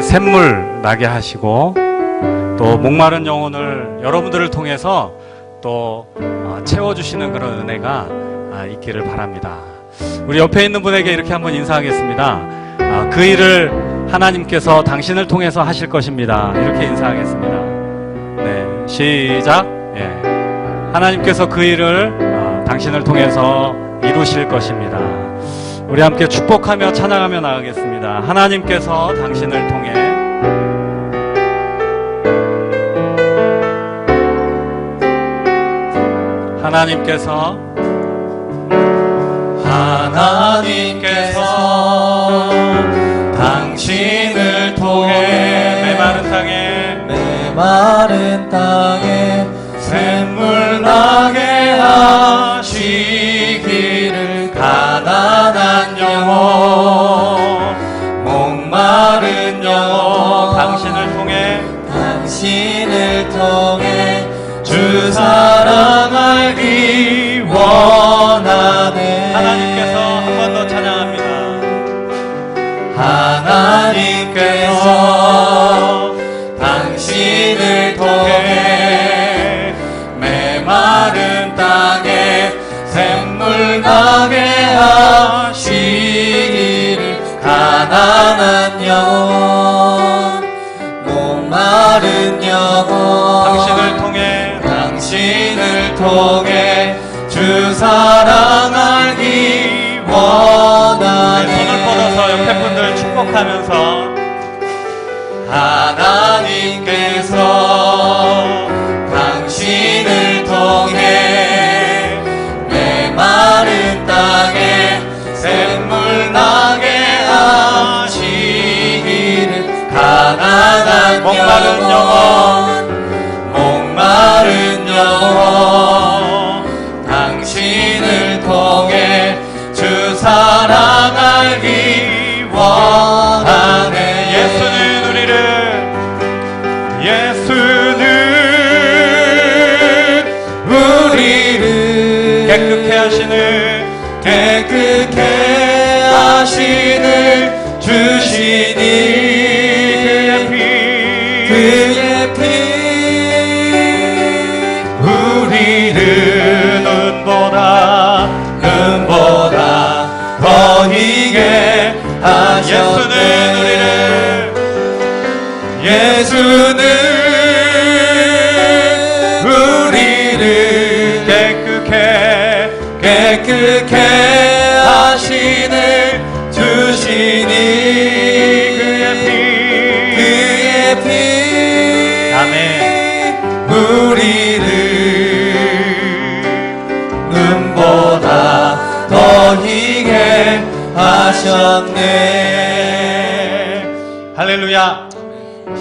샘물 나게 하시고 또 목마른 영혼을 여러분들을 통해서 또 채워주시는 그런 은혜가 있기를 바랍니다. 우리 옆에 있는 분에게 이렇게 한번 인사하겠습니다. 그 일을 하나님께서 당신을 통해서 하실 것입니다. 이렇게 인사하겠습니다. 네, 시작. 예. 하나님께서 그 일을 당신을 통해서 이루실 것입니다. 우리 함께 축복하며 찬양하며 나가겠습니다. 하나님께서 당신을 통해 하나님께서 당신을 통해 메마른 땅에 샘물 나게 하시기를 가난한 영혼 목마른 영혼 당신을 통해 주 사랑 알기 원하네. 하나님께서 한 번 더 찬양합니다. 하나님께서 당신을 통해 메마른 땅에 샘물 나게 하시기를 가난한 영혼 목마른 영혼 당신을 통해 주 사랑 알기 원하네. 손을 뻗어서 옆에 분들 축복하면서 하나님께서 당신을 통해 메마른 땅에 샘물 나게 하시기를 가난한 목마른 목마른 영혼 당신을 통해 주 사랑 알기 원하네. 예수는 우리를 깨끗게 하시는 주시니 그의 피 우리를 눈보다 더 희게 하셨네. 예수는 우리를 깨끗게 하시는 주시니 그의 피 아멘. 우리를 눈보다 더 희게 하셨네. 할렐루야.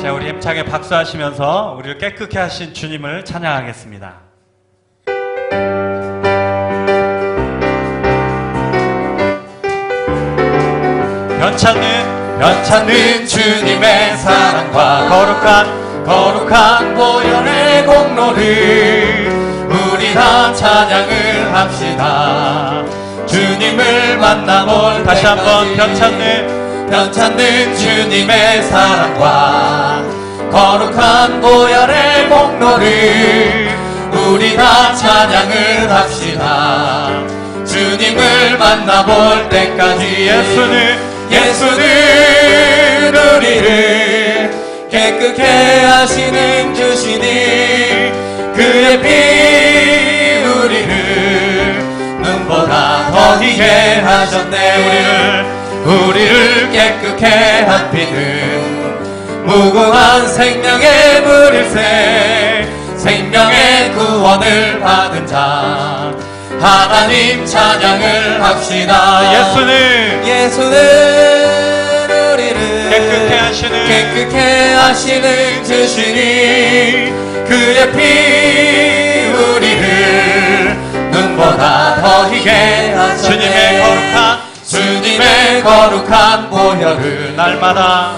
자, 우리 힘차게 박수하시면서 우리를 깨끗게 하신 주님을 찬양하겠습니다. 변찮는 주님의 사랑과 거룩한 보혈의 공로를 우리 다 찬양을 합시다. 주님을 만나볼 다시 한번 변찮는 주님의 사랑과 거룩한 보혈의 공로를 우리 다 찬양을 합시다. 주님을 만나볼 때까지 예수는 우리를 깨끗게 하시는 주시니 그의 피 우리를 눈보다 더 희게 하셨네. 우리를 깨끗게 한 피는 무궁한 생명의 물일새 생명의 구원을 받은 자 하나님 찬양을 합시다. 예수는 우리를 깨끗게 하시는 주시니 그의 피 우리를 눈보다 더 희게 하셨네. 주님의 거룩한 보혈을 날마다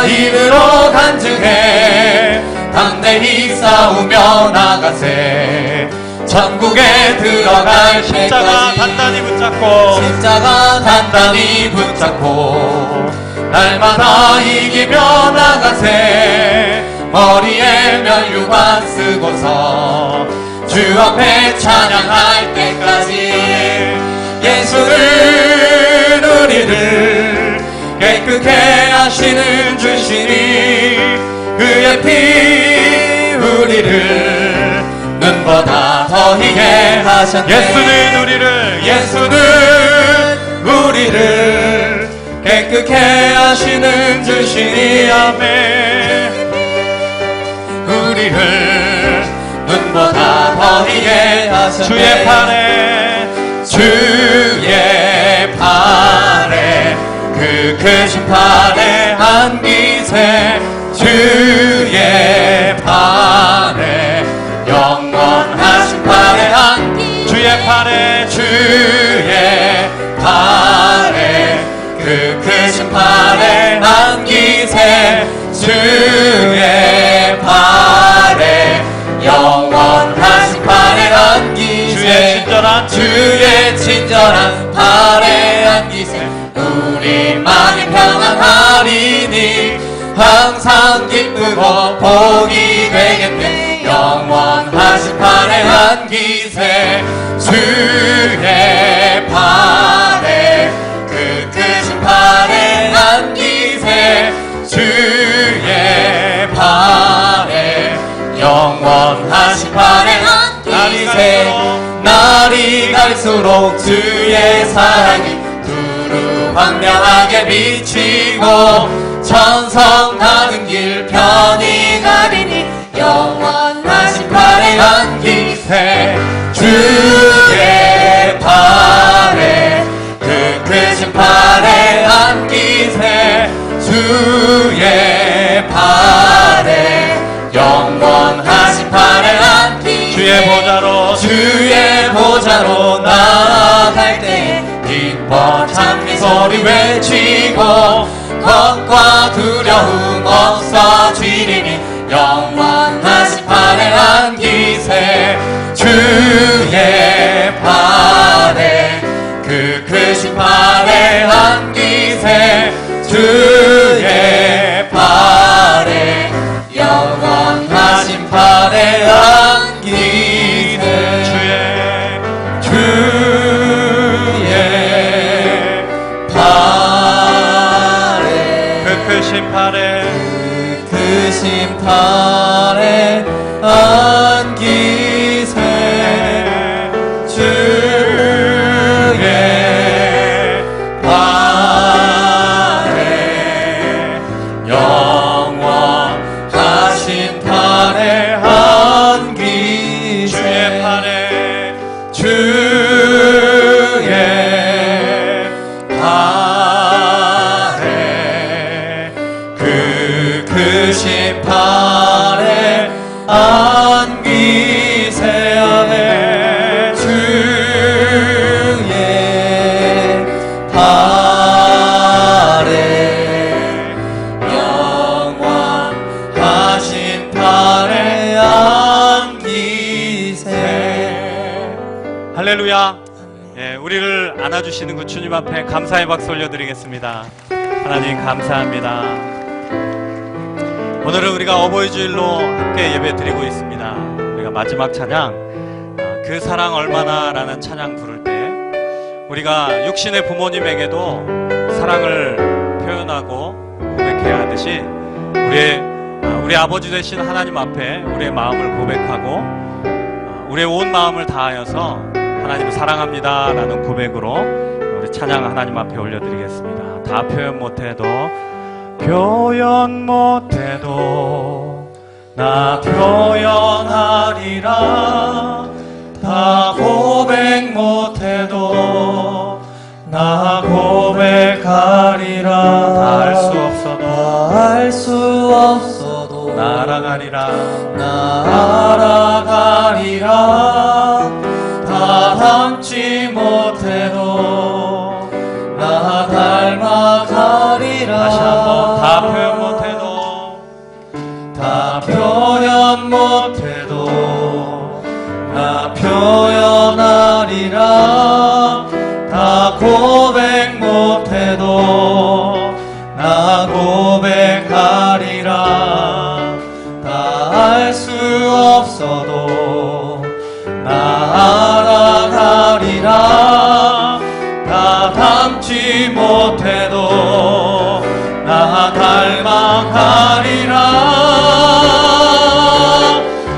힘으로 간증해 담대히 싸우며 나가세. 천국에 들어갈 십자가 때까지 단단히 붙잡고 날마다 이기며 나가세. 머리에 면류관 쓰고서 주 앞에 찬양할 때까지 예수는 우리를 깨끗게 하시는 주시니 그의 피 우리를 눈보다 더 희게 하셨네. 예수는 우리를 깨끗게 하시는 주시니 아멘. 우리를 눈보다 더 희게 하셨네. 주의 팔에 그 크신 팔에 안기세. 주의 팔에 영원하신 팔에 안기세. 주의 팔에 그 크신 팔에 안기세. 주의 팔에 영원하신 팔에 안기세. 주의 친절한 팔에 안기세. 우리만이 평안하리니 항상 기쁘고 복이 되겠네. 영원하신 팔에 안기세. 주의 팔에 그 크신 팔에 안기세. 주의 팔에 영원하신 팔에 안기세. 날이 갈수록 주의 사랑이 두루 광명하게 비치고 천성 가는 길 편히 가리니 영원하신 팔에 안기세. 주의 팔에 그 크신 팔에 안기세. 주의 팔에 영원하신 팔에 안기세. 주의 보좌로 나아갈 때에 기뻐 찬미 소리 외치고 걱과 두려움 없어지리니 영원하신 팔에 안기세. 주의 팔에 그 크신 팔에 안기세. 주의 팔에 영원하신 팔에 안기세. 주의 팔에 그 크신 팔에 안기세. 주의 팔에 영원하신 팔에 안기세. 주의 팔에 그 크신 팔에 안기세. 아멘. 주의 팔에 영원하신 팔에 안기세. 할렐루야. 예, 우리를 안아주시는 그 주님 앞에 감사의 박수 올려드리겠습니다. 하나님 감사합니다. 오늘은 우리가 어버이 주일로 함께 예배 드리고 있습니다. 우리가 마지막 찬양 그 사랑 얼마나 라는 찬양 부를 때 우리가 육신의 부모님에게도 사랑을 표현하고 고백해야 하듯이 우리 아버지 되신 하나님 앞에 우리의 마음을 고백하고 우리의 온 마음을 다하여서 하나님을 사랑합니다 라는 고백으로 우리 찬양 하나님 앞에 올려드리겠습니다. 다 표현 못해도 나 표현하리라. 다 고백 못해도 나 고백하리라. 다 알 수 없어도 날아가리라. 다 닮지 못해도 나 닮아가리라. 다시 한번 다 표현 못해도 나 표현하리라. 다 고백 못해도 나 알지 못해도 나 닮아가리라.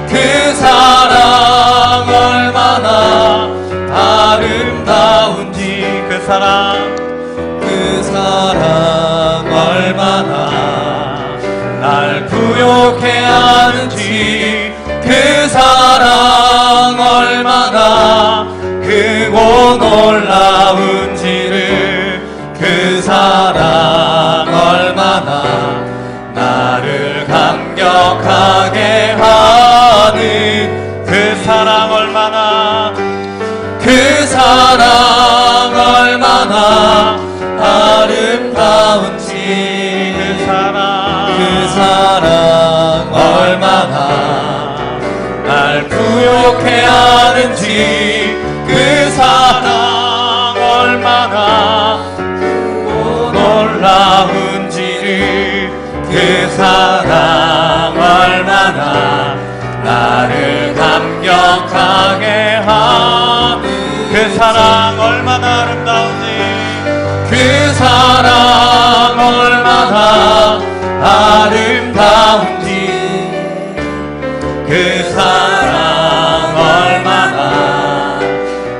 그 사랑 얼마나 아름다운지, 그 사랑 얼마나 날 부욕해 하는지, 그 사랑 얼마나 크고 놀라운지를, 그 사랑 얼마나 나를 감격하게 하는, 그 사랑 얼마나, 그 사랑 얼마나 아름다운지, 그 사랑 얼마나 날 부욕해 하는지, 그 사랑 얼마나 놀라운지를, 그 사랑 얼마나 나를 감격하게 하는, 그 사랑 얼마나 아름다운지, 그 사랑 얼마나 아름다운지, 그 사랑 얼마나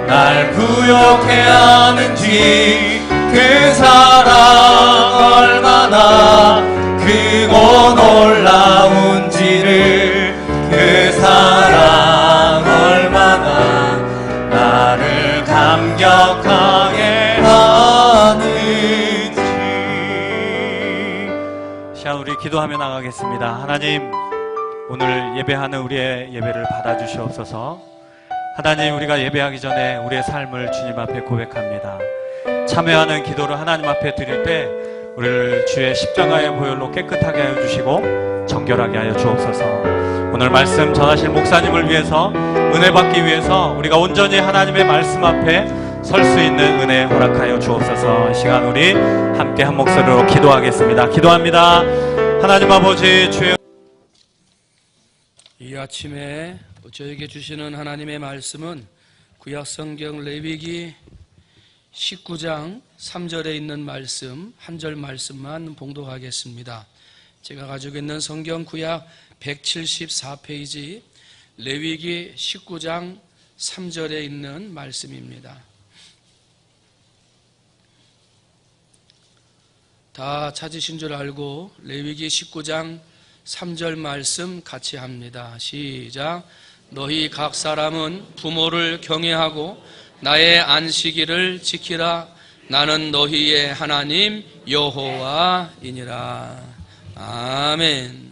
날 부욕해 하는지, 그 사랑 얼마나 크고 놀라운지를, 그 사랑 얼마나 나를 감격하게 하는지. 시간 우리 기도하며 나가겠습니다. 하나님, 오늘 예배하는 우리의 예배를 받아주시옵소서. 하나님, 우리가 예배하기 전에 우리의 삶을 주님 앞에 고백합니다. 참여하는 기도를 하나님 앞에 드릴 때 우리를 주의 십자가의 보혈로 깨끗하게 하여 주시고 정결하게 하여 주옵소서. 오늘 말씀 전하실 목사님을 위해서, 은혜 받기 위해서 우리가 온전히 하나님의 말씀 앞에 설 수 있는 은혜 허락하여 주옵소서. 이 시간 우리 함께 한 목소리로 기도하겠습니다. 기도합니다. 하나님 아버지, 주여, 이 아침에 저에게 주시는 하나님의 말씀은 구약성경 레위기 19장 3절에 있는 말씀, 한 절 말씀만 봉독하겠습니다. 제가 가지고 있는 성경 구약 174페이지 레위기 19장 3절에 있는 말씀입니다. 다 찾으신 줄 알고 레위기 19장 3절 말씀 같이 합니다. 시작. 너희 각 사람은 부모를 경외하고 나의 안식일을 지키라. 나는 너희의 하나님 여호와이니라. 아멘.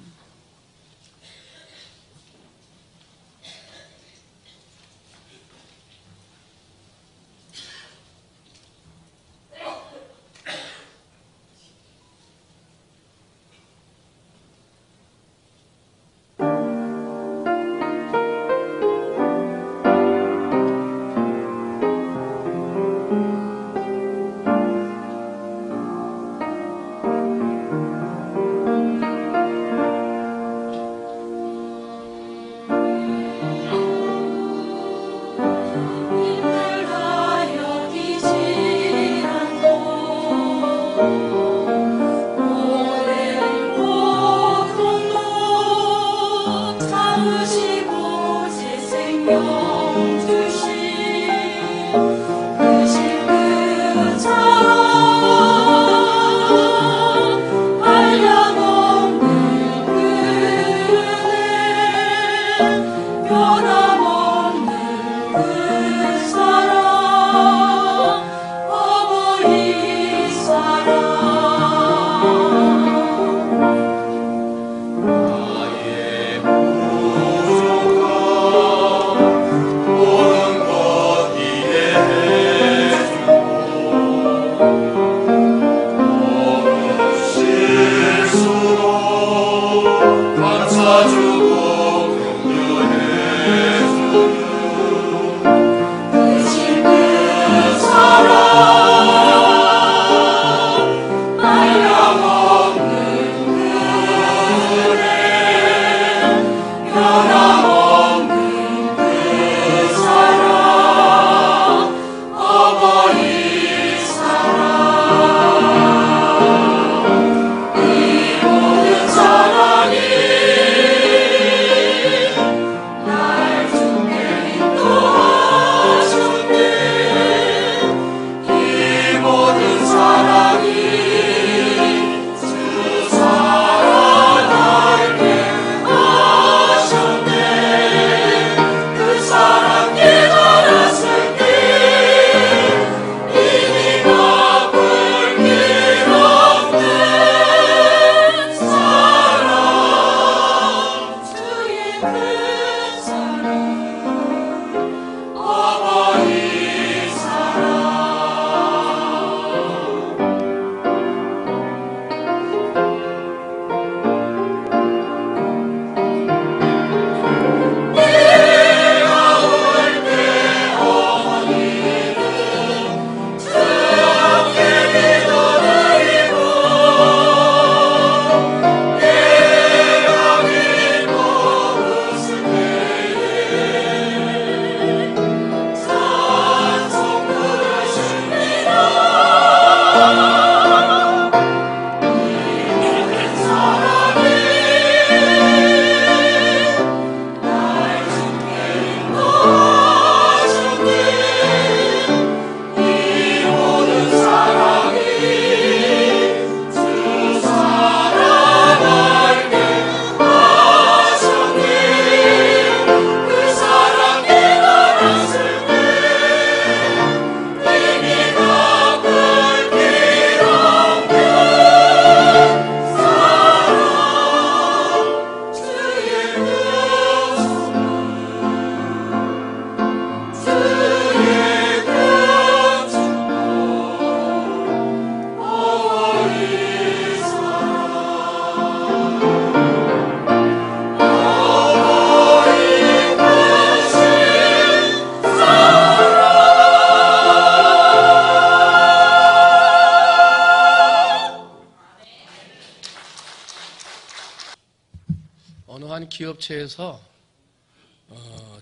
어느 한 기업체에서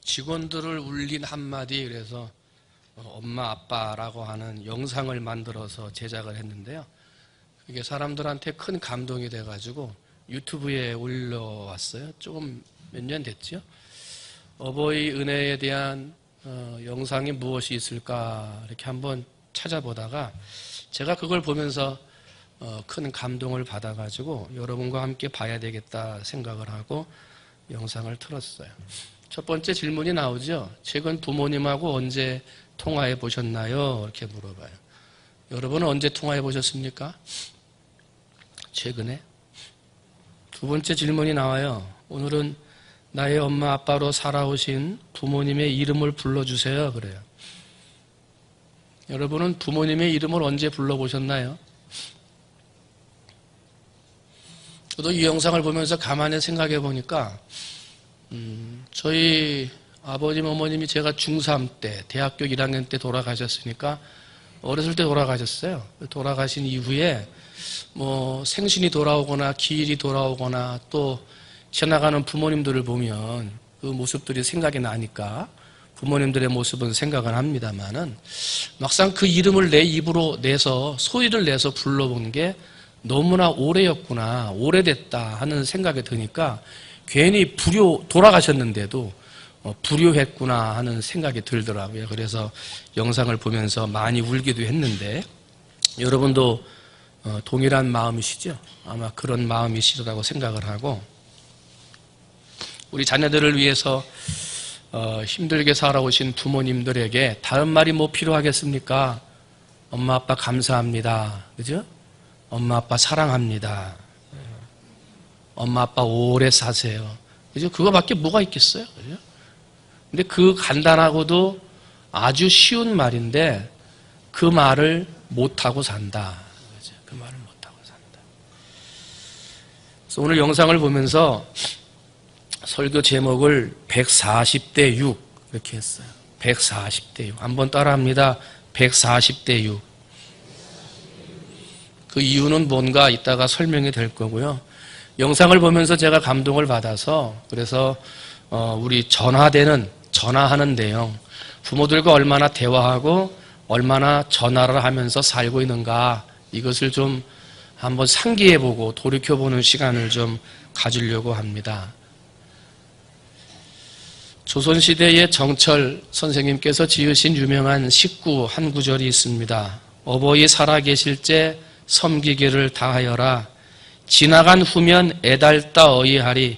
직원들을 울린 한마디, 그래서 엄마 아빠라고 하는 영상을 만들어서 제작을 했는데요. 그게 사람들한테 큰 감동이 돼가지고 유튜브에 올려왔어요. 조금 몇 년 됐죠. 어버이 은혜에 대한 영상이 무엇이 있을까 이렇게 한번 찾아보다가 제가 그걸 보면서 큰 감동을 받아가지고 여러분과 함께 봐야 되겠다 생각을 하고 영상을 틀었어요. 첫 번째 질문이 나오죠. 최근 부모님하고 언제 통화해 보셨나요? 이렇게 물어봐요. 여러분은 언제 통화해 보셨습니까? 최근에? 두 번째 질문이 나와요. 오늘은 나의 엄마 아빠로 살아오신 부모님의 이름을 불러주세요. 그래요. 여러분은 부모님의 이름을 언제 불러보셨나요? 저도 이 영상을 보면서 가만히 생각해 보니까 저희 아버님 어머님이 제가 중3 때 대학교 1학년 때 돌아가셨으니까 어렸을 때 돌아가셨어요. 돌아가신 이후에 뭐 생신이 돌아오거나 기일이 돌아오거나 또 지나가는 부모님들을 보면 그 모습들이 생각이 나니까 부모님들의 모습은 생각은 합니다만은 막상 그 이름을 내 입으로 내서 소리를 내서 불러본 게 너무나 오래였구나, 오래됐다 하는 생각이 드니까 괜히 돌아가셨는데도 불효했구나 하는 생각이 들더라고요. 그래서 영상을 보면서 많이 울기도 했는데 여러분도 동일한 마음이시죠? 아마 그런 마음이시라고 생각을 하고 우리 자녀들을 위해서 힘들게 살아오신 부모님들에게 다른 말이 뭐 필요하겠습니까? 엄마 아빠 감사합니다. 그죠? 엄마 아빠 사랑합니다. 엄마 아빠 오래 사세요. 그죠? 그거밖에 뭐가 있겠어요? 그죠? 근데 그 간단하고도 아주 쉬운 말인데 그 말을 못하고 산다. 그죠? 그 말을 못하고 산다. 그래서 오늘 영상을 보면서 설교 제목을 140대 6 이렇게 했어요. 140대 6. 한번 따라합니다. 140대 6. 그 이유는 뭔가 이따가 설명이 될 거고요. 영상을 보면서 제가 감동을 받아서 그래서 우리 전화하는 내용, 부모들과 얼마나 대화하고 얼마나 전화를 하면서 살고 있는가 이것을 좀 한번 상기해보고 돌이켜보는 시간을 좀 가지려고 합니다. 조선시대의 정철 선생님께서 지으신 유명한 식구 한 구절이 있습니다. 어버이 살아계실 때 섬기기를 다하여라. 지나간 후면 애달다 어이하리.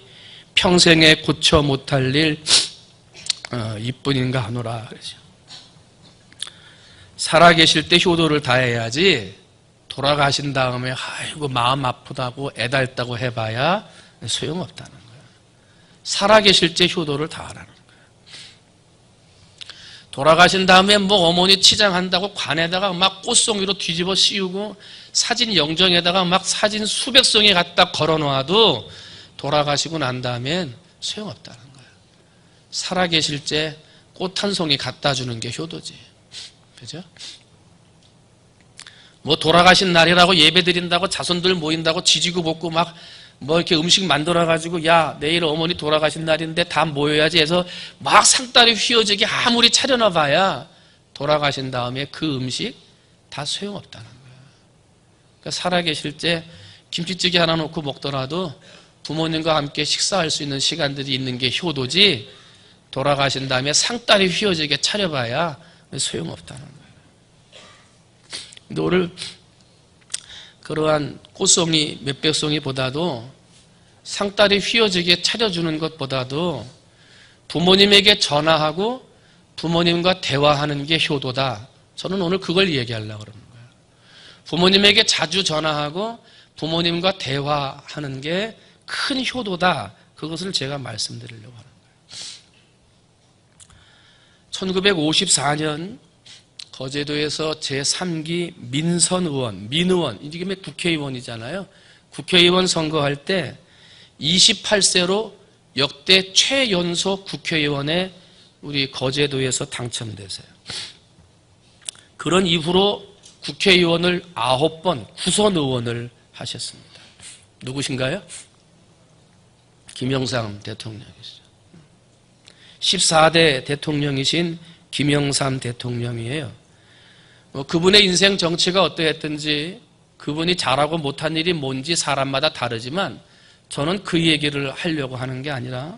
평생에 고쳐 못할 일 이뿐인가 하노라. 그러죠. 살아계실 때 효도를 다해야지 돌아가신 다음에 아이고 마음 아프다고 애달다고 해봐야 소용없다는 거예요. 살아계실 때 효도를 다하라는 거예요. 돌아가신 다음에 뭐 어머니 치장한다고 관에다가 막 꽃송이로 뒤집어 씌우고 사진 영정에다가 막 사진 수백 송이 갖다 걸어놓아도 돌아가시고 난 다음엔 소용없다는 거예요. 살아계실 때 꽃 한 송이 갖다 주는 게 효도지. 그죠? 뭐 돌아가신 날이라고 예배 드린다고 자손들 모인다고 지지고 볶고 막 뭐 이렇게 음식 만들어가지고 야 내일 어머니 돌아가신 날인데 다 모여야지 해서 막 상다리 휘어지게 아무리 차려놔봐야 돌아가신 다음에 그 음식 다 소용없다는 거예요. 그러니까 살아계실 때 김치찌개 하나 놓고 먹더라도 부모님과 함께 식사할 수 있는 시간들이 있는 게 효도지 돌아가신 다음에 상다리 휘어지게 차려봐야 소용없다는 거예요. 근데 오늘 그러한 꽃송이 몇백 송이보다도 상다리 휘어지게 차려주는 것보다도 부모님에게 전화하고 부모님과 대화하는 게 효도다. 저는 오늘 그걸 얘기하려고 그러는 거예요. 부모님에게 자주 전화하고 부모님과 대화하는 게 큰 효도다. 그것을 제가 말씀드리려고 하는 거예요. 1954년 거제도에서 제3기 민의원, 이게 국회의원이잖아요. 국회의원 선거할 때 28세로 역대 최연소 국회의원에 우리 거제도에서 당첨되세요. 그런 이후로 국회의원을 9번 구선 의원을 하셨습니다. 누구신가요? 김영삼 대통령이시죠. 14대 대통령이신 김영삼 대통령이에요. 그분의 인생 정치가 어떠했든지 그분이 잘하고 못한 일이 뭔지 사람마다 다르지만 저는 그 얘기를 하려고 하는 게 아니라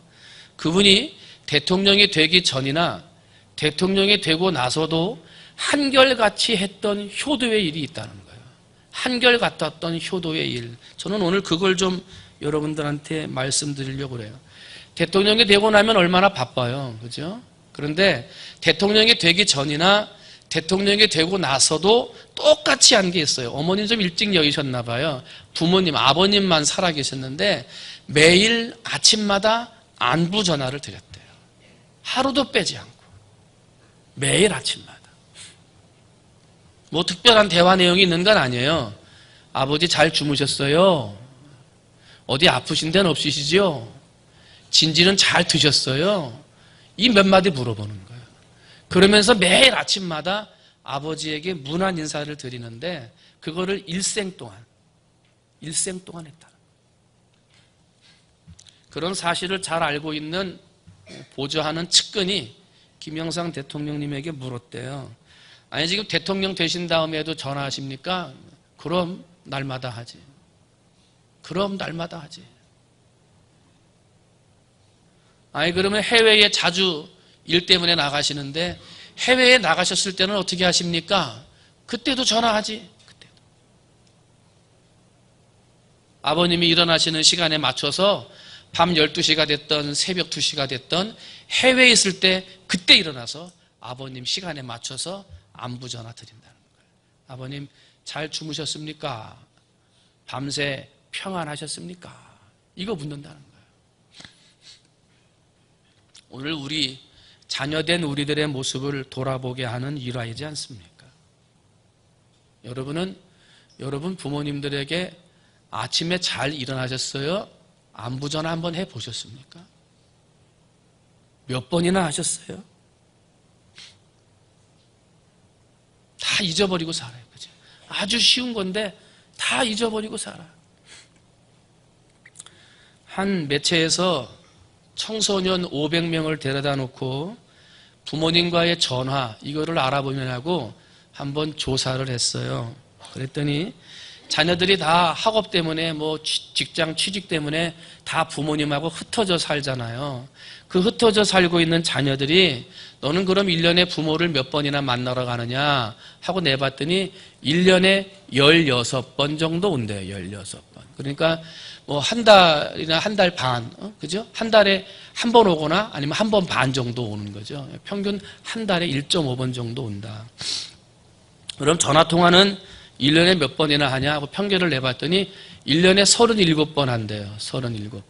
그분이 대통령이 되기 전이나 대통령이 되고 나서도 한결같이 했던 효도의 일이 있다는 거예요. 한결같았던 효도의 일. 저는 오늘 그걸 좀 여러분들한테 말씀드리려고 그래요. 대통령이 되고 나면 얼마나 바빠요. 그죠? 그런데 대통령이 되기 전이나 대통령이 되고 나서도 똑같이 한 게 있어요. 어머님 좀 일찍 여기셨나 봐요. 부모님, 아버님만 살아계셨는데 매일 아침마다 안부 전화를 드렸대요. 하루도 빼지 않고. 매일 아침마다. 뭐 특별한 대화 내용이 있는 건 아니에요. 아버지 잘 주무셨어요? 어디 아프신 데는 없으시죠? 진지는 잘 드셨어요? 이 몇 마디 물어보는 거예요. 그러면서 매일 아침마다 아버지에게 문안 인사를 드리는데 그거를 일생 동안 했다. 그런 사실을 잘 알고 있는 보좌하는 측근이 김영삼 대통령님에게 물었대요. 아니 지금 대통령 되신 다음에도 전화하십니까? 그럼 날마다 하지. 아니 그러면 해외에 자주 일 때문에 나가시는데 해외에 나가셨을 때는 어떻게 하십니까? 그때도 전화하지. 그때도. 아버님이 일어나시는 시간에 맞춰서 밤 12시가 됐던 새벽 2시가 됐던 해외에 있을 때 그때 일어나서 아버님 시간에 맞춰서 안부 전화 드린다는 거예요. 아버님 잘 주무셨습니까? 밤새 평안하셨습니까? 이거 묻는다는 거예요. 오늘 우리 자녀된 우리들의 모습을 돌아보게 하는 일화이지 않습니까? 여러분 부모님들에게 아침에 잘 일어나셨어요? 안부 전화 한번 해보셨습니까? 몇 번이나 하셨어요? 다 잊어버리고 살아요. 그죠? 아주 쉬운 건데 다 잊어버리고 살아요. 한 매체에서 청소년 500명을 데려다 놓고 부모님과의 전화 이거를 알아보려고 한번 조사를 했어요. 그랬더니 자녀들이 다 학업 때문에 뭐 직장 취직 때문에 다 부모님하고 흩어져 살잖아요. 그 흩어져 살고 있는 자녀들이 너는 그럼 1년에 부모를 몇 번이나 만나러 가느냐 하고 내봤더니 1년에 16번 정도 온대요. 16번. 그러니까 뭐 한 달이나 한 달 반, 그죠? 한 달에 한 번 오거나 아니면 한 번 반 정도 오는 거죠. 평균 한 달에 1.5번 정도 온다. 그럼 전화통화는 1년에 몇 번이나 하냐 하고 평균을 내봤더니 1년에 37번 한대요. 37번.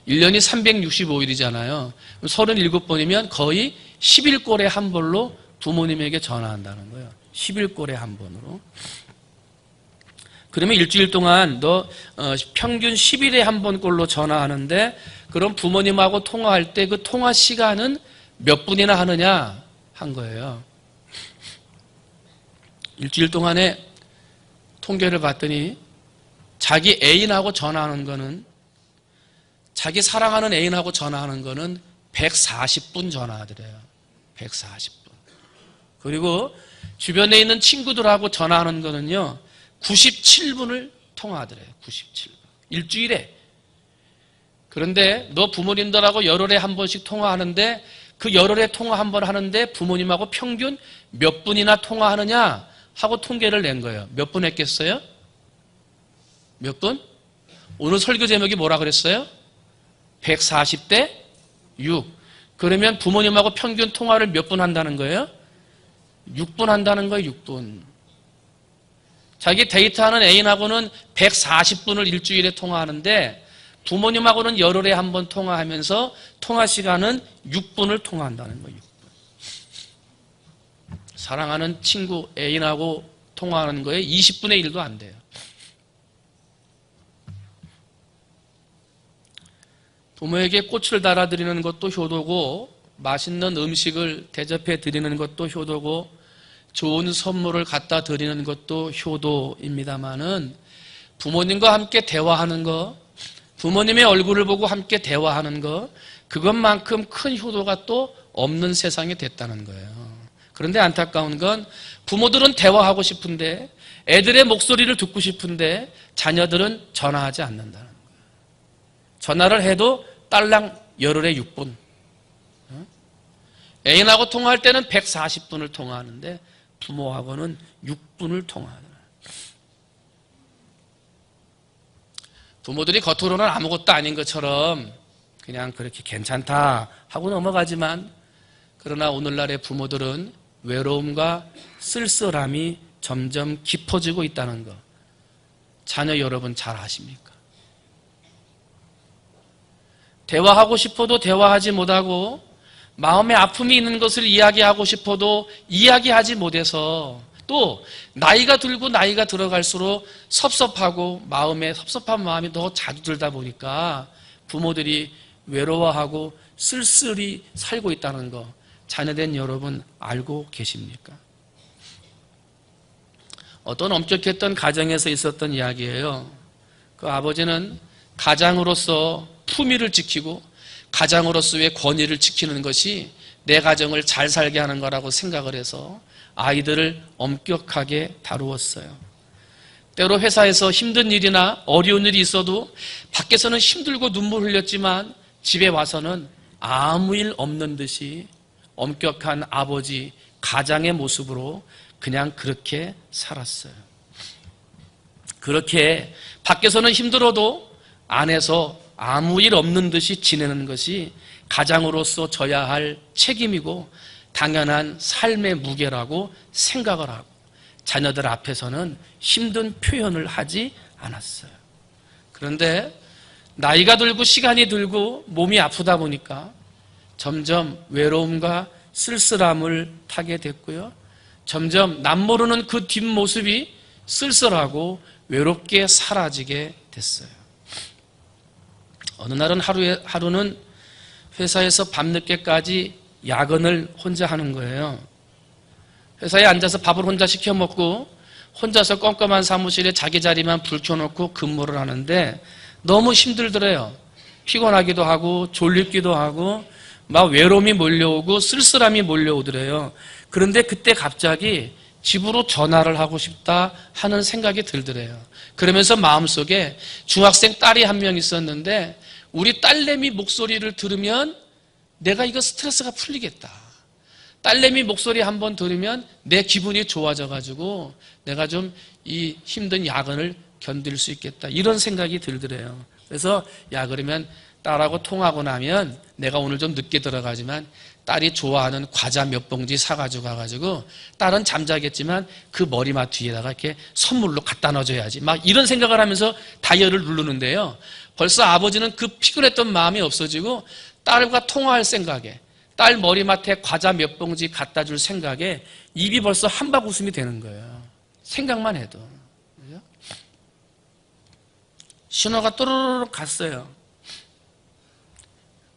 1년이 365일이잖아요. 37번이면 거의 10일꼴에 한 번로 부모님에게 전화한다는 거예요. 10일꼴에 한 번으로. 그러면 일주일 동안 너 평균 10일에 한 번꼴로 전화하는데 그럼 부모님하고 통화할 때 그 통화 시간은 몇 분이나 하느냐 한 거예요. 일주일 동안에 통계를 봤더니 자기 애인하고 전화하는 거는 자기 사랑하는 애인하고 전화하는 거는 140분 전화하더래요. 140분. 그리고 주변에 있는 친구들하고 전화하는 거는요. 97분을 통화하더래요. 97분. 일주일에. 그런데 너 부모님들하고 열흘에 한 번씩 통화하는데 그 열흘에 통화 한 번 하는데 부모님하고 평균 몇 분이나 통화하느냐 하고 통계를 낸 거예요. 몇 분 했겠어요? 몇 분? 오늘 설교 제목이 뭐라 그랬어요? 140대 6. 그러면 부모님하고 평균 통화를 몇 분 한다는 거예요? 6분 한다는 거예요. 6분. 자기 데이트하는 애인하고는 140분을 일주일에 통화하는데 부모님하고는 열흘에 한 번 통화하면서 통화 시간은 6분을 통화한다는 거예요. 6분. 사랑하는 친구, 애인하고 통화하는 거에 20분의 1도 안 돼요. 부모에게 꽃을 달아드리는 것도 효도고 맛있는 음식을 대접해 드리는 것도 효도고 좋은 선물을 갖다 드리는 것도 효도입니다마는 부모님과 함께 대화하는 거, 부모님의 얼굴을 보고 함께 대화하는 것, 그것만큼 큰 효도가 또 없는 세상이 됐다는 거예요. 그런데 안타까운 건 부모들은 대화하고 싶은데, 애들의 목소리를 듣고 싶은데 자녀들은 전화하지 않는다는 거예요. 전화를 해도 딸랑 열흘에 6분. 애인하고 통화할 때는 140분을 통화하는데 부모하고는 6분을 통화하는 거예요. 부모들이 겉으로는 아무것도 아닌 것처럼 그냥 그렇게 괜찮다 하고 넘어가지만, 그러나 오늘날의 부모들은 외로움과 쓸쓸함이 점점 깊어지고 있다는 것, 자녀 여러분 잘 아십니까? 대화하고 싶어도 대화하지 못하고, 마음에 아픔이 있는 것을 이야기하고 싶어도 이야기하지 못해서, 또 나이가 들고 나이가 들어갈수록 섭섭하고 마음에 섭섭한 마음이 더 자주 들다 보니까 부모들이 외로워하고 쓸쓸히 살고 있다는 거, 자녀된 여러분 알고 계십니까? 어떤 엄격했던 가정에서 있었던 이야기예요. 그 아버지는 가장으로서 품위를 지키고 가장으로서의 권위를 지키는 것이 내 가정을 잘 살게 하는 거라고 생각을 해서 아이들을 엄격하게 다루었어요. 때로 회사에서 힘든 일이나 어려운 일이 있어도 밖에서는 힘들고 눈물 흘렸지만 집에 와서는 아무 일 없는 듯이 엄격한 아버지, 가장의 모습으로 그냥 그렇게 살았어요. 그렇게 밖에서는 힘들어도 안에서 아무 일 없는 듯이 지내는 것이 가장으로서 져야 할 책임이고 당연한 삶의 무게라고 생각을 하고, 자녀들 앞에서는 힘든 표현을 하지 않았어요. 그런데 나이가 들고 시간이 들고 몸이 아프다 보니까 점점 외로움과 쓸쓸함을 타게 됐고요. 점점 남모르는 그 뒷모습이 쓸쓸하고 외롭게 사라지게 됐어요. 어느 날은 하루는 회사에서 밤늦게까지 야근을 혼자 하는 거예요. 회사에 앉아서 밥을 혼자 시켜 먹고 혼자서 껌껌한 사무실에 자기 자리만 불 켜놓고 근무를 하는데 너무 힘들더래요. 피곤하기도 하고 졸립기도 하고 막 외로움이 몰려오고 쓸쓸함이 몰려오더래요. 그런데 그때 갑자기 집으로 전화를 하고 싶다 하는 생각이 들더래요. 그러면서 마음속에 중학생 딸이 한 명 있었는데 우리 딸내미 목소리를 들으면 내가 이거 스트레스가 풀리겠다. 딸내미 목소리 한번 들으면 내 기분이 좋아져가지고 내가 좀 이 힘든 야근을 견딜 수 있겠다. 이런 생각이 들더래요. 그래서 야, 그러면 딸하고 통하고 나면 내가 오늘 좀 늦게 들어가지만 딸이 좋아하는 과자 몇 봉지 사가지고 가가지고 딸은 잠자겠지만 그 머리맡 뒤에다가 이렇게 선물로 갖다 놔줘야지. 막 이런 생각을 하면서 다이얼을 누르는데요. 벌써 아버지는 그 피곤했던 마음이 없어지고 딸과 통화할 생각에, 딸 머리맡에 과자 몇 봉지 갖다 줄 생각에 입이 벌써 한박 웃음이 되는 거예요. 생각만 해도. 그죠? 신호가 또르르륵 갔어요.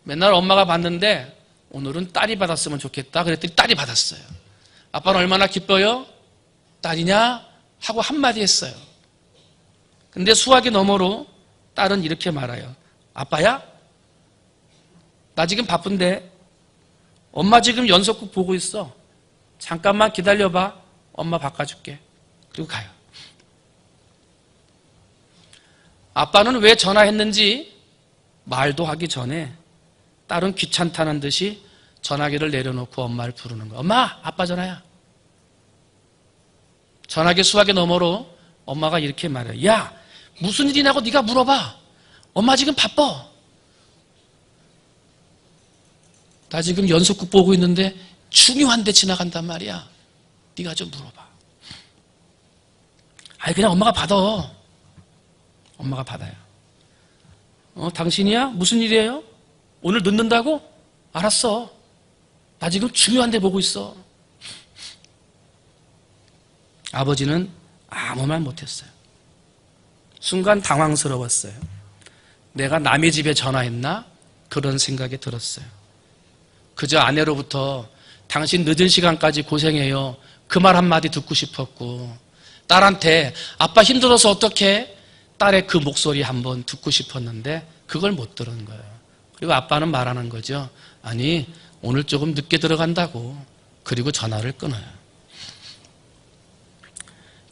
맨날 엄마가 받는데 오늘은 딸이 받았으면 좋겠다. 그랬더니 딸이 받았어요. 아빠는 얼마나 기뻐요? 딸이냐? 하고 한마디 했어요. 근데 수화기 너머로 딸은 이렇게 말해요. 아빠야? 나 지금 바쁜데 엄마 지금 연속극 보고 있어. 잠깐만 기다려봐. 엄마 바꿔줄게. 그리고 가요. 아빠는 왜 전화했는지 말도 하기 전에 딸은 귀찮다는 듯이 전화기를 내려놓고 엄마를 부르는 거야. 엄마, 아빠 전화야. 전화기 수화기 너머로 엄마가 이렇게 말해요. 야, 무슨 일이냐고 네가 물어봐. 엄마 지금 바빠. 나 지금 연속극 보고 있는데 중요한 데 지나간단 말이야. 네가 좀 물어봐. 아니 그냥 엄마가 받아. 엄마가 받아요. 당신이야? 무슨 일이에요? 오늘 늦는다고? 알았어. 나 지금 중요한 데 보고 있어. 아버지는 아무 말 못했어요. 순간 당황스러웠어요. 내가 남의 집에 전화했나? 그런 생각이 들었어요. 그저 아내로부터 당신 늦은 시간까지 고생해요. 그 말 한마디 듣고 싶었고, 딸한테 아빠 힘들어서 어떡해? 딸의 그 목소리 한번 듣고 싶었는데 그걸 못 들은 거예요. 그리고 아빠는 말하는 거죠. 아니, 오늘 조금 늦게 들어간다고. 그리고 전화를 끊어요.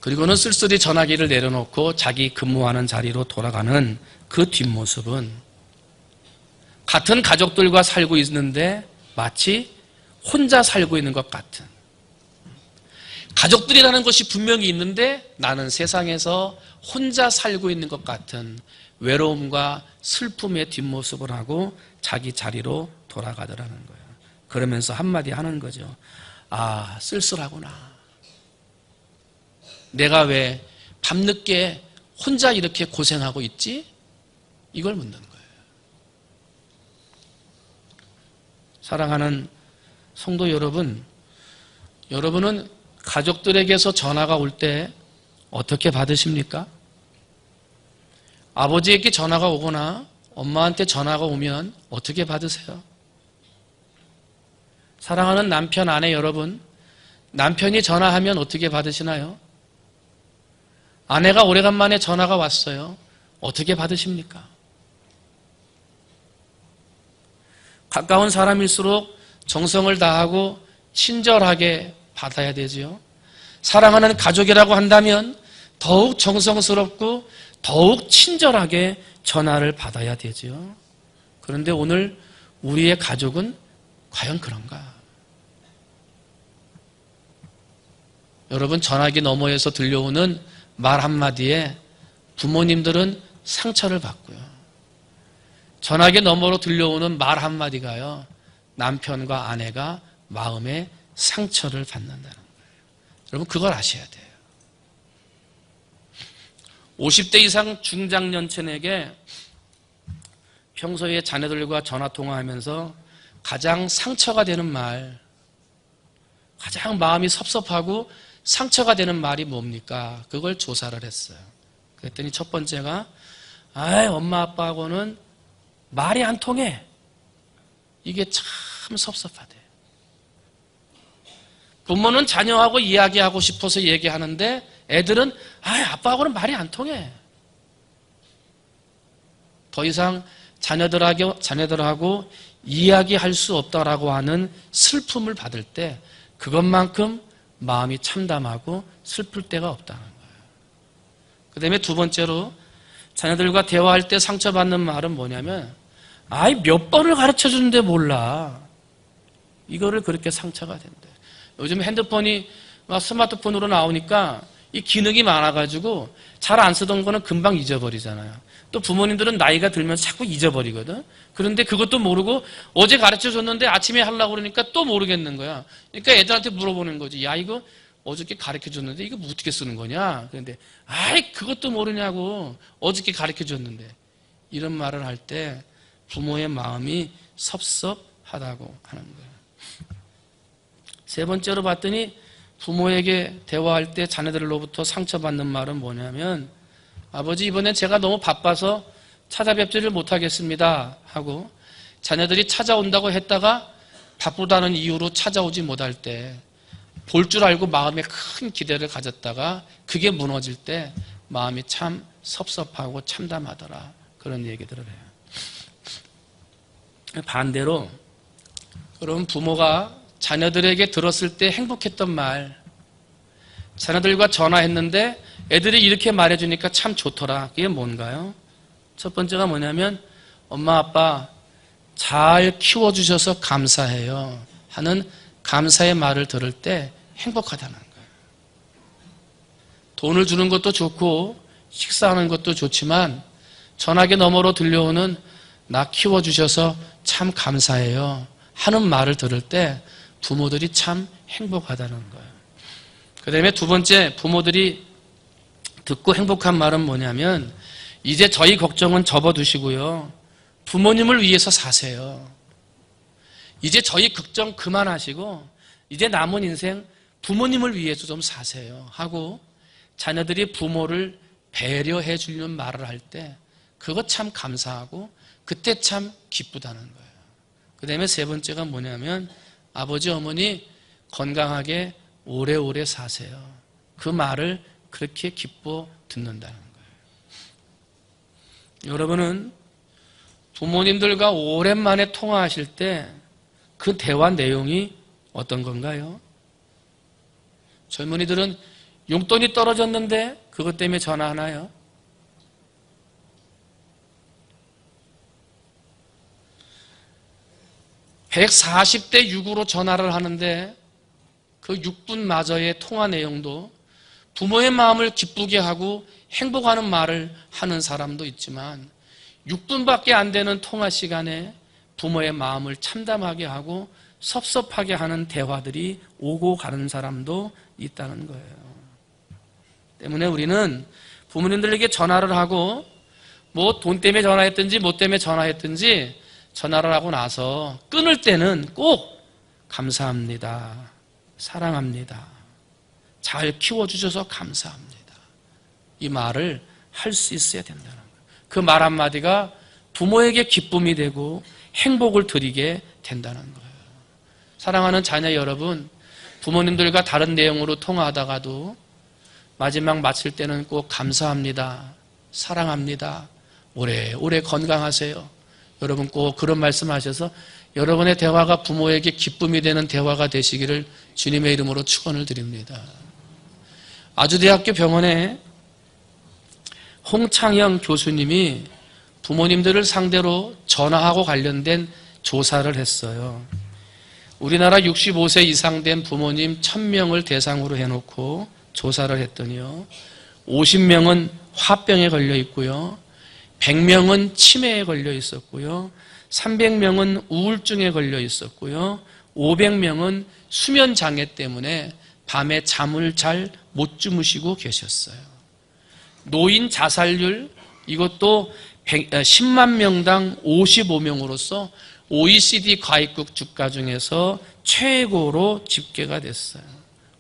그리고는 쓸쓸히 전화기를 내려놓고 자기 근무하는 자리로 돌아가는 그 뒷모습은 같은 가족들과 살고 있는데 마치 혼자 살고 있는 것 같은, 가족들이라는 것이 분명히 있는데 나는 세상에서 혼자 살고 있는 것 같은 외로움과 슬픔의 뒷모습을 하고 자기 자리로 돌아가더라는 거예요. 그러면서 한마디 하는 거죠. 아, 쓸쓸하구나. 내가 왜 밤늦게 혼자 이렇게 고생하고 있지? 이걸 묻는 거예요. 사랑하는 성도 여러분, 여러분은 가족들에게서 전화가 올 때 어떻게 받으십니까? 아버지에게 전화가 오거나 엄마한테 전화가 오면 어떻게 받으세요? 사랑하는 남편, 아내 여러분, 남편이 전화하면 어떻게 받으시나요? 아내가 오래간만에 전화가 왔어요. 어떻게 받으십니까? 가까운 사람일수록 정성을 다하고 친절하게 받아야 되지요. 사랑하는 가족이라고 한다면 더욱 정성스럽고 더욱 친절하게 전화를 받아야 되지요. 그런데 오늘 우리의 가족은 과연 그런가? 여러분, 전화기 너머에서 들려오는 말 한마디에 부모님들은 상처를 받고요. 전화기 너머로 들려오는 말 한마디가요, 남편과 아내가 마음에 상처를 받는다는 거예요. 여러분, 그걸 아셔야 돼요. 50대 이상 중장년층에게 평소에 자녀들과 전화통화하면서 가장 상처가 되는 말, 가장 마음이 섭섭하고 상처가 되는 말이 뭡니까? 그걸 조사를 했어요. 그랬더니 첫 번째가, 엄마 아빠하고는 말이 안 통해. 이게 참 섭섭하대. 부모는 자녀하고 이야기하고 싶어서 얘기하는데 애들은 아빠하고는 말이 안 통해. 더 이상 자녀들하고 이야기할 수 없다라고 하는 슬픔을 받을 때 그것만큼 마음이 참담하고 슬플 때가 없다는 거예요. 그 다음에 두 번째로 자녀들과 대화할 때 상처받는 말은 뭐냐면, 몇 번을 가르쳐 주는데 몰라. 이거를 그렇게 상처가 된대. 요즘 핸드폰이 막 스마트폰으로 나오니까 이 기능이 많아가지고 잘 안 쓰던 거는 금방 잊어버리잖아요. 또 부모님들은 나이가 들면 자꾸 잊어버리거든. 그런데 그것도 모르고 어제 가르쳐 줬는데 아침에 하려고 그러니까 또 모르겠는 거야. 그러니까 애들한테 물어보는 거지. 야, 이거 어저께 가르쳐 줬는데 이거 어떻게 쓰는 거냐? 그런데 그것도 모르냐고. 어저께 가르쳐 줬는데. 이런 말을 할 때 부모의 마음이 섭섭하다고 하는 거예요. 세 번째로 봤더니 부모에게 대화할 때 자녀들로부터 상처받는 말은 뭐냐면, 아버지, 이번엔 제가 너무 바빠서 찾아뵙지를 못하겠습니다 하고 자녀들이 찾아온다고 했다가 바쁘다는 이유로 찾아오지 못할 때 볼 줄 알고 마음에 큰 기대를 가졌다가 그게 무너질 때 마음이 참 섭섭하고 참담하더라. 그런 얘기들을 해요. 반대로 그럼 부모가 자녀들에게 들었을 때 행복했던 말, 자녀들과 전화했는데 애들이 이렇게 말해주니까 참 좋더라. 그게 뭔가요? 첫 번째가 뭐냐면, 엄마 아빠 잘 키워주셔서 감사해요 하는 감사의 말을 들을 때 행복하다는 거예요. 돈을 주는 것도 좋고 식사하는 것도 좋지만 전화기 너머로 들려오는 나 키워주셔서 참 감사해요 하는 말을 들을 때 부모들이 참 행복하다는 거예요. 그 다음에 두 번째, 부모들이 듣고 행복한 말은 뭐냐면, 이제 저희 걱정은 접어두시고요, 부모님을 위해서 사세요. 이제 저희 걱정 그만하시고 이제 남은 인생 부모님을 위해서 좀 사세요 하고 자녀들이 부모를 배려해 주는 말을 할 때 그거 참 감사하고 그때 참 기쁘다는 거예요. 그 다음에 세 번째가 뭐냐면, 아버지 어머니 건강하게 오래오래 사세요. 그 말을 그렇게 기뻐 듣는다는 거예요. 여러분은 부모님들과 오랜만에 통화하실 때 그 대화 내용이 어떤 건가요? 젊은이들은 용돈이 떨어졌는데 그것 때문에 전화하나요? (140대 6으로) 전화를 하는데 그 6분마저의 통화 내용도 부모의 마음을 기쁘게 하고 행복하는 말을 하는 사람도 있지만 6분밖에 안 되는 통화 시간에 부모의 마음을 참담하게 하고 섭섭하게 하는 대화들이 오고 가는 사람도 있다는 거예요. 때문에 우리는 부모님들에게 전화를 하고 뭐 돈 때문에 전화했든지 뭐 때문에 전화했든지 전화를 하고 나서 끊을 때는 꼭 감사합니다. 사랑합니다. 잘 키워주셔서 감사합니다. 이 말을 할 수 있어야 된다는 거예요. 그 말 한마디가 부모에게 기쁨이 되고 행복을 드리게 된다는 거예요. 사랑하는 자녀 여러분, 부모님들과 다른 내용으로 통화하다가도 마지막 마칠 때는 꼭 감사합니다. 사랑합니다. 오래오래 건강하세요. 여러분 꼭 그런 말씀하셔서 여러분의 대화가 부모에게 기쁨이 되는 대화가 되시기를 주님의 이름으로 축원을 드립니다. 아주대학교 병원에 홍창영 교수님이 부모님들을 상대로 전화하고 관련된 조사를 했어요. 우리나라 65세 이상 된 부모님 1000명을 대상으로 해놓고 조사를 했더니요, 50명은 화병에 걸려 있고요, 100명은 치매에 걸려 있었고요, 300명은 우울증에 걸려 있었고요, 500명은 수면 장애 때문에 밤에 잠을 잘 못 주무시고 계셨어요. 노인 자살률, 이것도 10만 명당 55명으로서 OECD 가입국 국가 중에서 최고로 집계가 됐어요.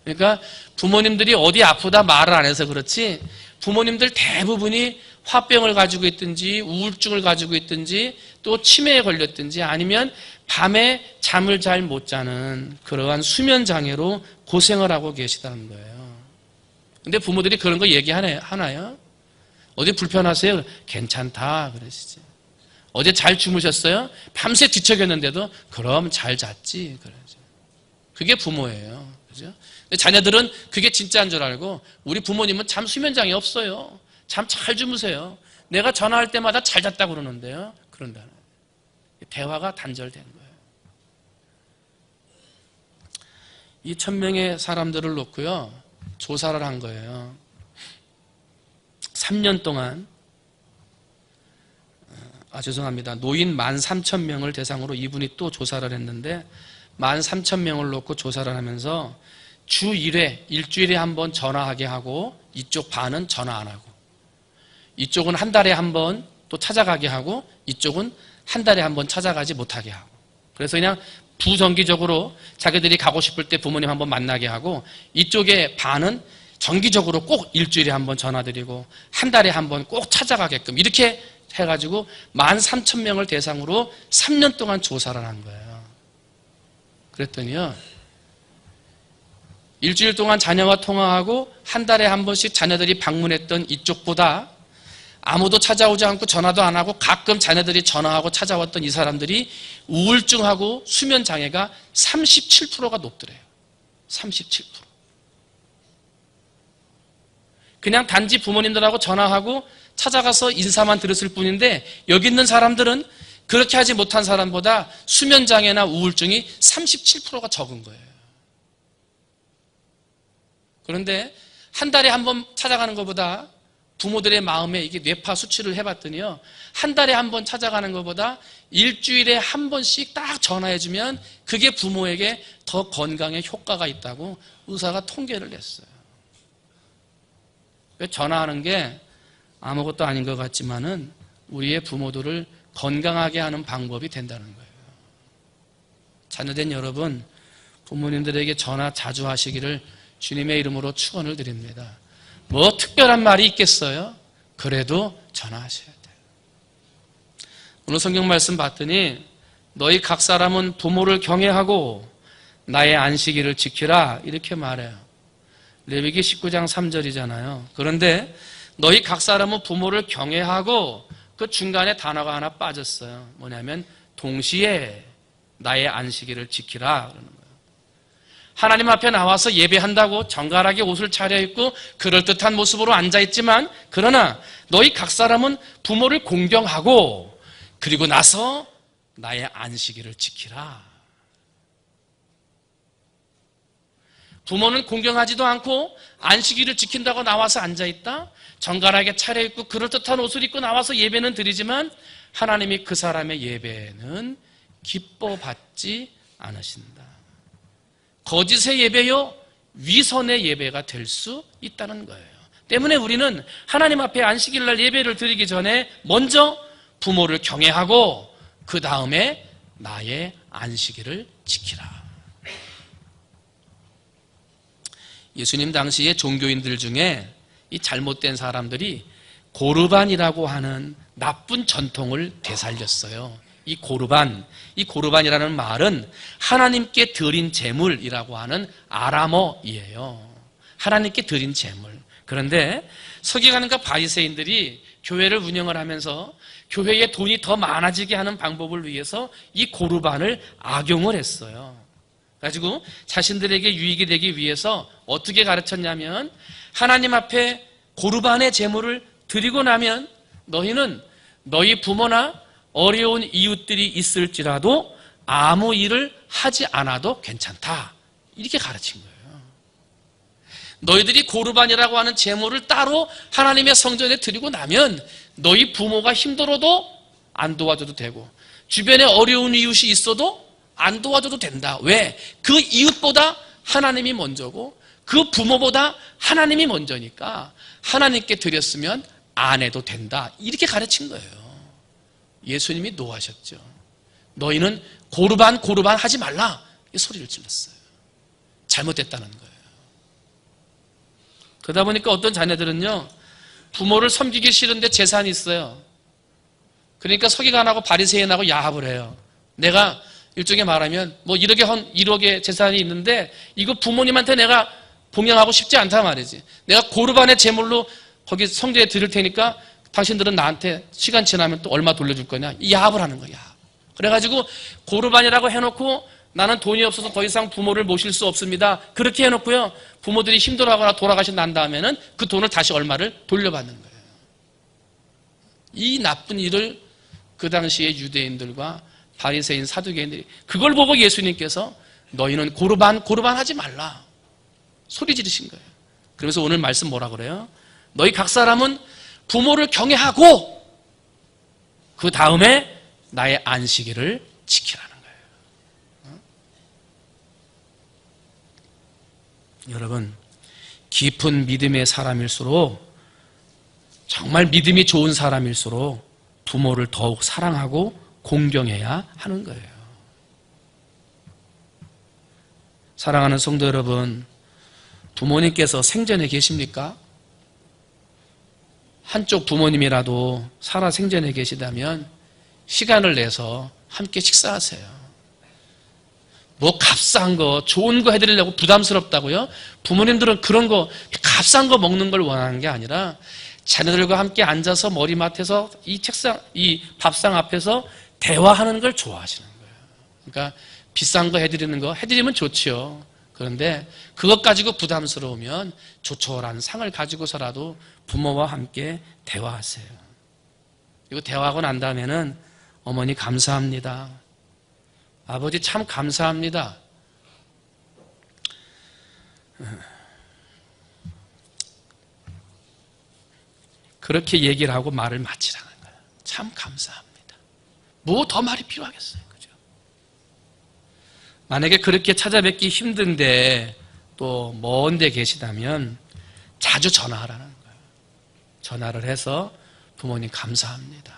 그러니까 부모님들이 어디 아프다 말을 안 해서 그렇지 부모님들 대부분이 화병을 가지고 있든지 우울증을 가지고 있든지 또 치매에 걸렸든지 아니면 밤에 잠을 잘 못 자는 그러한 수면 장애로 고생을 하고 계시다는 거예요. 근데 부모들이 그런 거 얘기하나요? 어디 불편하세요? 괜찮다 그러시지. 어제 잘 주무셨어요? 밤새 뒤척였는데도 그럼 잘 잤지 그러죠. 그게 부모예요. 그죠? 근데 자녀들은 그게 진짜인 줄 알고 우리 부모님은 잠 수면 장애 없어요. 잠 잘 주무세요. 내가 전화할 때마다 잘 잤다고 그러는데요. 그런다는 대화가 단절된 거예요. 이 1000명의 사람들을 놓고요 조사를 한 거예요. 3년 동안 죄송합니다. 노인 13,000명을 대상으로 이분이 또 조사를 했는데 13,000명을 놓고 조사를 하면서 주 1회 일주일에 한 번 전화하게 하고 이쪽 반은 전화 안 하고 이쪽은 한 달에 한 번 또 찾아가게 하고 이쪽은 한 달에 한 번 찾아가지 못하게 하고 그래서 그냥 부정기적으로 자기들이 가고 싶을 때 부모님 한번 만나게 하고 이쪽의 반은 정기적으로 꼭 일주일에 한 번 전화드리고 한 달에 한 번 꼭 찾아가게끔 이렇게 해가지고 13,000명을 대상으로 3년 동안 조사를 한 거예요. 그랬더니요 일주일 동안 자녀와 통화하고 한 달에 한 번씩 자녀들이 방문했던 이쪽보다 아무도 찾아오지 않고 전화도 안 하고 가끔 자녀들이 전화하고 찾아왔던 이 사람들이 우울증하고 수면 장애가 37%가 높더래요. 37%. 그냥 단지 부모님들하고 전화하고 찾아가서 인사만 드렸을 뿐인데 여기 있는 사람들은 그렇게 하지 못한 사람보다 수면 장애나 우울증이 37%가 적은 거예요. 그런데 한 달에 한 번 찾아가는 것보다 부모들의 마음에 이게 뇌파 수치를 해봤더니요 한 달에 한 번 찾아가는 것보다 일주일에 한 번씩 딱 전화해주면 그게 부모에게 더 건강에 효과가 있다고 의사가 통계를 냈어요. 전화하는 게 아무것도 아닌 것 같지만은 우리의 부모들을 건강하게 하는 방법이 된다는 거예요. 자녀된 여러분, 부모님들에게 전화 자주 하시기를 주님의 이름으로 축원을 드립니다. 뭐 특별한 말이 있겠어요? 그래도 전화하셔야 돼요. 오늘 성경 말씀 봤더니 너희 각 사람은 부모를 경외하고 나의 안식일을 지키라 이렇게 말해요. 레위기 19장 3절이잖아요. 그런데 너희 각 사람은 부모를 경외하고 그 중간에 단어가 하나 빠졌어요. 뭐냐면 동시에 나의 안식일을 지키라 그러는 거예요. 하나님 앞에 나와서 예배한다고 정갈하게 옷을 차려입고 그럴듯한 모습으로 앉아있지만 그러나 너희 각 사람은 부모를 공경하고 그리고 나서 나의 안식일을 지키라. 부모는 공경하지도 않고 안식일을 지킨다고 나와서 앉아있다. 정갈하게 차려입고 그럴듯한 옷을 입고 나와서 예배는 드리지만 하나님이 그 사람의 예배는 기뻐받지 않으신다. 거짓의 예배요 위선의 예배가 될 수 있다는 거예요. 때문에 우리는 하나님 앞에 안식일날 예배를 드리기 전에 먼저 부모를 경외하고 그 다음에 나의 안식일을 지키라. 예수님 당시에 종교인들 중에 이 잘못된 사람들이 고르반이라고 하는 나쁜 전통을 되살렸어요. 이 고르반이라는 말은 하나님께 드린 제물이라고 하는 아람어이에요. 하나님께 드린 제물. 그런데 서기관과 바리새인들이 교회를 운영을 하면서 교회에 돈이 더 많아지게 하는 방법을 위해서 이 고르반을 악용을 했어요. 가지고 자신들에게 유익이 되기 위해서 어떻게 가르쳤냐면 하나님 앞에 고르반의 제물을 드리고 나면 너희는 너희 부모나 어려운 이웃들이 있을지라도 아무 일을 하지 않아도 괜찮다. 이렇게 가르친 거예요. 너희들이 고르반이라고 하는 제물을 따로 하나님의 성전에 드리고 나면 너희 부모가 힘들어도 안 도와줘도 되고 주변에 어려운 이웃이 있어도 안 도와줘도 된다. 왜? 그 이웃보다 하나님이 먼저고 그 부모보다 하나님이 먼저니까 하나님께 드렸으면 안 해도 된다. 이렇게 가르친 거예요. 예수님이 노하셨죠. 너희는 고르반 하지 말라. 이 소리를 질렀어요. 잘못됐다는 거예요. 그러다 보니까 어떤 자녀들은요. 부모를 섬기기 싫은데 재산이 있어요. 그러니까 서기관하고 바리새인하고 야합을 해요. 내가 일종의 말하면 뭐 1억의 재산이 있는데 이거 부모님한테 내가 봉양하고 싶지 않단 말이지. 내가 고르반의 제물로 거기 성전에 드릴 테니까 당신들은 나한테 시간 지나면 또 얼마 돌려줄 거냐. 이 야합을 하는 거야. 그래가지고 고르반이라고 해놓고 나는 돈이 없어서 더 이상 부모를 모실 수 없습니다. 그렇게 해놓고요. 부모들이 힘들어하거나 돌아가신 난 다음에는 그 돈을 다시 얼마를 돌려받는 거예요. 이 나쁜 일을 그 당시에 유대인들과 바리새인 사두개인들이 그걸 보고 예수님께서 너희는 고르반 하지 말라. 소리 지르신 거예요. 그래서 오늘 말씀 뭐라 그래요? 너희 각 사람은 부모를 경외하고 그 다음에 나의 안식일을 지키라는 거예요. 여러분, 깊은 믿음의 사람일수록 정말 믿음이 좋은 사람일수록 부모를 더욱 사랑하고 공경해야 하는 거예요. 사랑하는 성도 여러분, 부모님께서 생전에 계십니까? 한쪽 부모님이라도 살아 생전에 계시다면 시간을 내서 함께 식사하세요. 뭐 값싼 거, 좋은 거 해드리려고 부담스럽다고요? 부모님들은 그런 거, 값싼 거 먹는 걸 원하는 게 아니라 자녀들과 함께 앉아서 머리맡에서 이 밥상 앞에서 대화하는 걸 좋아하시는 거예요. 그러니까 비싼 거 해드리면 좋지요. 그런데 그것 가지고 부담스러우면 조촐한 상을 가지고서라도 부모와 함께 대화하세요. 그리고 대화하고 난 다음에는 어머니 감사합니다. 아버지 참 감사합니다. 그렇게 얘기를 하고 말을 마치라는 거예요. 참 감사합니다. 뭐 더 말이 필요하겠어요. 그죠? 만약에 그렇게 찾아뵙기 힘든데 또 먼 데 계시다면 자주 전화하라는 거예요. 전화를 해서 부모님 감사합니다.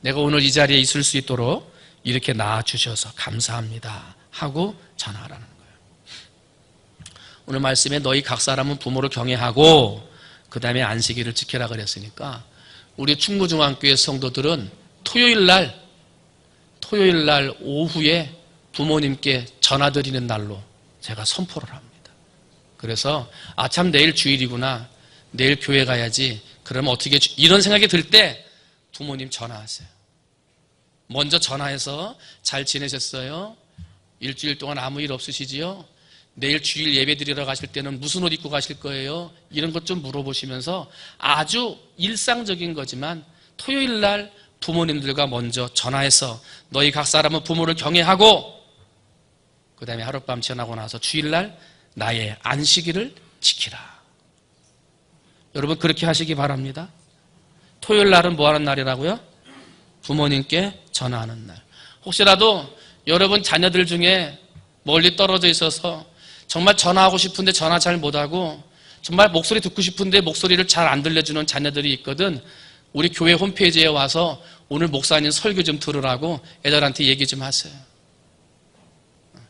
내가 오늘 이 자리에 있을 수 있도록 이렇게 낳아주셔서 감사합니다 하고 전화하라는 거예요. 오늘 말씀에 너희 각 사람은 부모를 경외하고 그 다음에 안식일을 지켜라 그랬으니까 우리 충무중앙교회 성도들은 토요일 날 오후에 부모님께 전화드리는 날로 제가 선포를 합니다. 그래서 참 내일 주일이구나. 내일 교회 가야지. 그러면 어떻게 이런 생각이 들 때 부모님 전화하세요. 먼저 전화해서 잘 지내셨어요? 일주일 동안 아무 일 없으시지요? 내일 주일 예배 드리러 가실 때는 무슨 옷 입고 가실 거예요? 이런 것 좀 물어보시면서 아주 일상적인 거지만 토요일 날 부모님들과 먼저 전화해서 너희 각 사람은 부모를 경외하고 그 다음에 하룻밤 지나고 나서 주일날 나의 안식일을 지키라. 여러분 그렇게 하시기 바랍니다. 토요일 날은 뭐 하는 날이라고요? 부모님께 전화하는 날. 혹시라도 여러분 자녀들 중에 멀리 떨어져 있어서 정말 전화하고 싶은데 전화 잘 못하고 정말 목소리 듣고 싶은데 목소리를 잘 안 들려주는 자녀들이 있거든. 우리 교회 홈페이지에 와서 오늘 목사님 설교 좀 들으라고 애들한테 얘기 좀 하세요.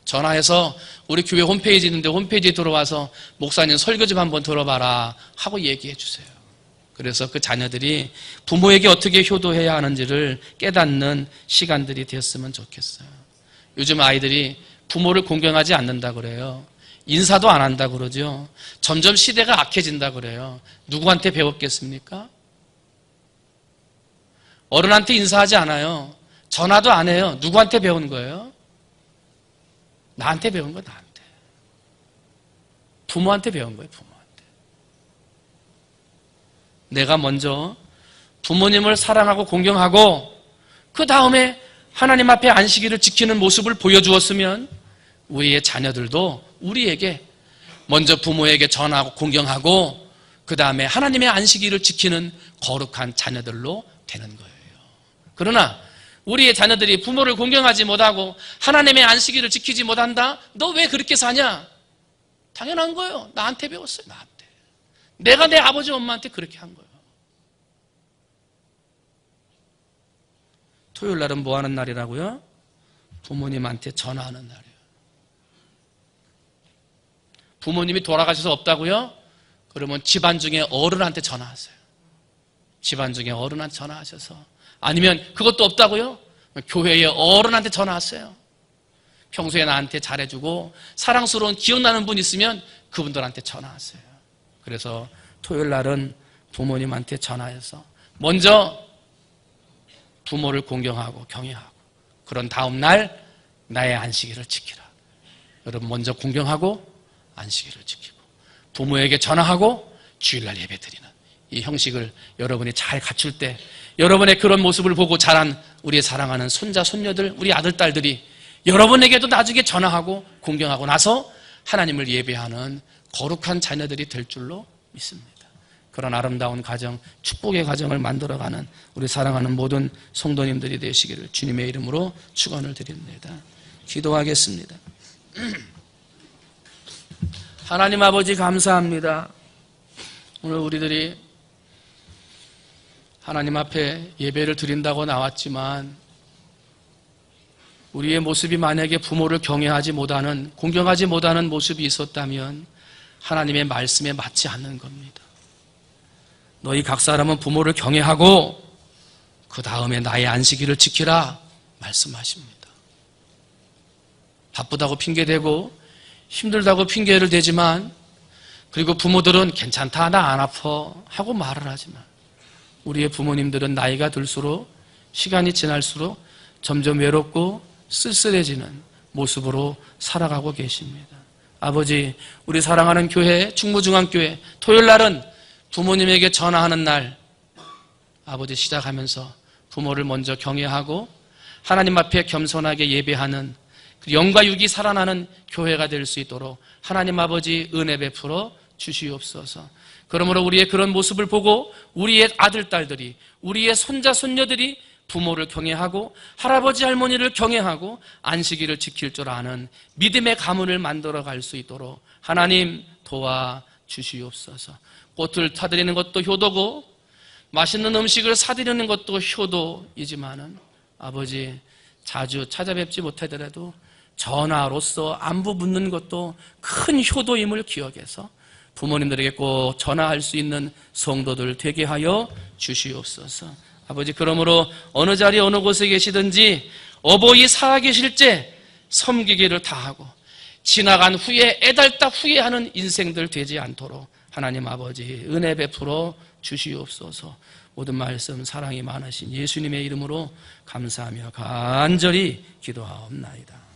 전화해서 우리 교회 홈페이지 있는데 홈페이지에 들어와서 목사님 설교 좀 한번 들어봐라 하고 얘기해 주세요. 그래서 그 자녀들이 부모에게 어떻게 효도해야 하는지를 깨닫는 시간들이 되었으면 좋겠어요. 요즘 아이들이 부모를 공경하지 않는다 그래요. 인사도 안 한다 그러죠. 점점 시대가 악해진다 그래요. 누구한테 배웠겠습니까? 어른한테 인사하지 않아요. 전화도 안 해요. 누구한테 배운 거예요? 나한테 배운 거예요. 나한테. 부모한테 배운 거예요. 부모한테. 내가 먼저 부모님을 사랑하고 공경하고 그 다음에 하나님 앞에 안식일을 지키는 모습을 보여주었으면 우리의 자녀들도 우리에게 먼저 부모에게 전하고 공경하고 그 다음에 하나님의 안식일을 지키는 거룩한 자녀들로 되는 거예요. 그러나 우리의 자녀들이 부모를 공경하지 못하고 하나님의 안식일을 지키지 못한다? 너 왜 그렇게 사냐? 당연한 거예요. 나한테 배웠어요. 나한테. 내가 내 아버지 엄마한테 그렇게 한 거예요. 토요일 날은 뭐 하는 날이라고요? 부모님한테 전화하는 날이에요. 부모님이 돌아가셔서 없다고요? 그러면 집안 중에 어른한테 전화하세요. 집안 중에 어른한테 전화하셔서 아니면 그것도 없다고요? 교회의 어른한테 전화하세요. 평소에 나한테 잘해주고 사랑스러운 기억나는 분 있으면 그분들한테 전화하세요. 그래서 토요일 날은 부모님한테 전화해서 먼저 부모를 공경하고 경외하고 그런 다음 날 나의 안식일을 지키라. 여러분 먼저 공경하고 안식일을 지키고 부모에게 전화하고 주일날 예배드리는 이 형식을 여러분이 잘 갖출 때 여러분의 그런 모습을 보고 자란 우리의 사랑하는 손자, 손녀들, 우리 아들, 딸들이 여러분에게도 나중에 전화하고 공경하고 나서 하나님을 예배하는 거룩한 자녀들이 될 줄로 믿습니다. 그런 아름다운 가정, 축복의 가정을 만들어가는 우리 사랑하는 모든 성도님들이 되시기를 주님의 이름으로 축원을 드립니다. 기도하겠습니다. 하나님 아버지 감사합니다. 오늘 우리들이 하나님 앞에 예배를 드린다고 나왔지만 우리의 모습이 만약에 부모를 경외하지 못하는, 공경하지 못하는 모습이 있었다면 하나님의 말씀에 맞지 않는 겁니다. 너희 각 사람은 부모를 경외하고 그 다음에 나의 안식일을 지키라 말씀하십니다. 바쁘다고 핑계대고 힘들다고 핑계를 대지만 그리고 부모들은 괜찮다 나 안 아파 하고 말을 하지만 우리의 부모님들은 나이가 들수록 시간이 지날수록 점점 외롭고 쓸쓸해지는 모습으로 살아가고 계십니다. 아버지, 우리 사랑하는 교회, 충무중앙교회 토요일 날은 부모님에게 전화하는 날, 아버지 시작하면서 부모를 먼저 경외하고 하나님 앞에 겸손하게 예배하는 영과 육이 살아나는 교회가 될 수 있도록 하나님 아버지 은혜 베풀어 주시옵소서. 그러므로 우리의 그런 모습을 보고 우리의 아들, 딸들이, 우리의 손자, 손녀들이 부모를 경외하고 할아버지, 할머니를 경외하고 안식일을 지킬 줄 아는 믿음의 가문을 만들어 갈 수 있도록 하나님 도와 주시옵소서. 꽃을 타드리는 것도 효도고 맛있는 음식을 사드리는 것도 효도이지만은 아버지 자주 찾아뵙지 못하더라도 전화로서 안부 묻는 것도 큰 효도임을 기억해서 부모님들에게 꼭 전화할 수 있는 성도들 되게 하여 주시옵소서. 아버지, 그러므로 어느 자리 어느 곳에 계시든지 어버이 살아계실 때 섬기기를 다하고 지나간 후에 애달다 후회하는 인생들 되지 않도록 하나님 아버지 은혜 베풀어 주시옵소서. 모든 말씀 사랑이 많으신 예수님의 이름으로 감사하며 간절히 기도하옵나이다.